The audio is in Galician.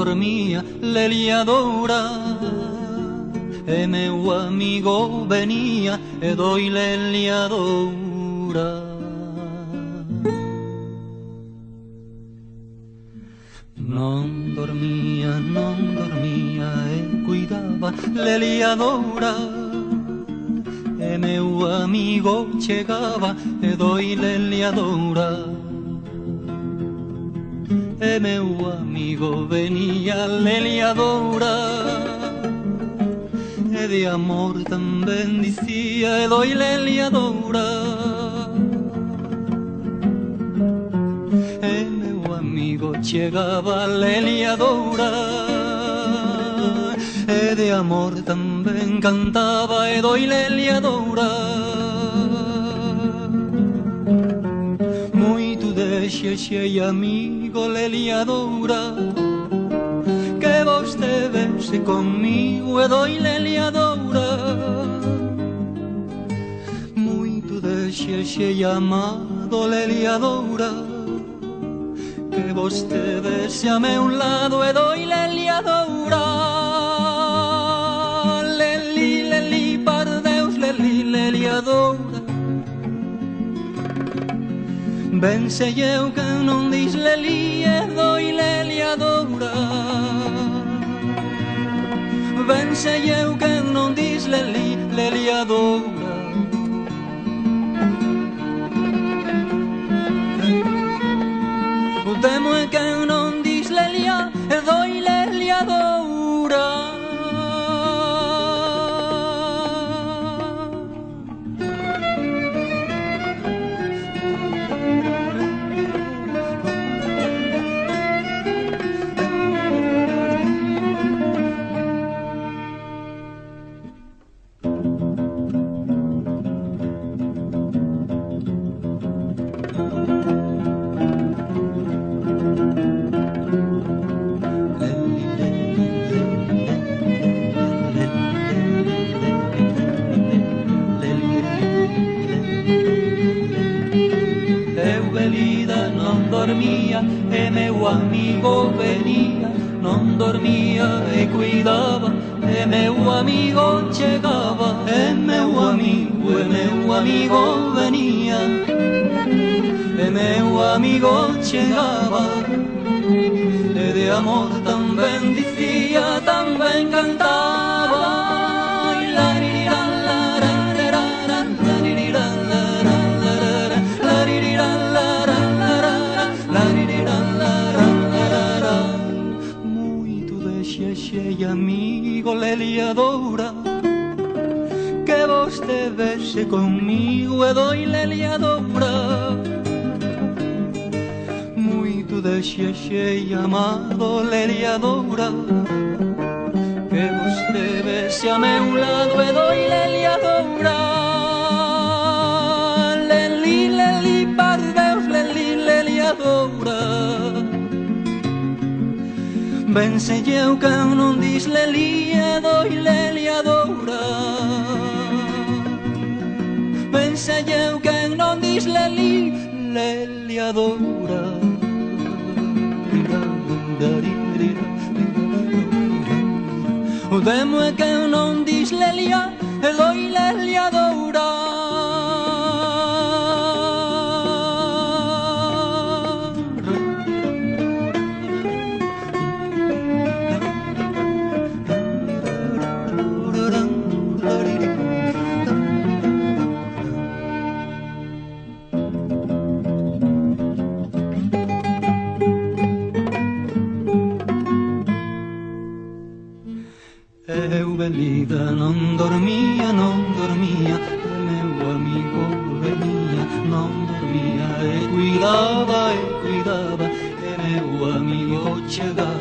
dormia l'eliadora e meu amigo venia e doi l'eliadora. Non dormia e cuidava l'eliadora e meu amigo chegava e doi l'eliadora. E meu amigo venia l'eliadora e de amor tamén dicía e doi l'eliadora. E meu amigo chegaba l'eliadora e de amor tamén cantaba e doi l'eliadora. Moito deixexei amigo l'eliadora que vostevese comigo e doi l'eliadora. Moito deixexei amado l'eliadora que vostevese a meu lado e doi l'eliadora. Leli, par Deus, l'eliadora. Ben sei eu que non dis leli e doi l'eliadora. Ben sei eu que non dis leli, l'eliadora. O temo é que non dis lelia e doi l'eliadora. Dormia e meu amigo venia, non dormia e cuidava e meu amigo chegava e meu amigo venia e meu amigo chegava e de amor tamén dicía, tamén cantava. Xexei amigo l'eliadora que vostevese comigo e doi l'eliadora. Moito deixexei amado l'eliadora que vostevese a meu lado e doi l'eliadora. Leli, par Deus, l'eliadora. Ben sei eu que non dis leli e doi l'eliadora. Ben sei eu que non dis leli, l'eliadora. O temo é que non dis lelia e doi l'eliadora. Eu velida non dormia, e meu amigo venia, non dormia e cuidava, e meu amigo chegava.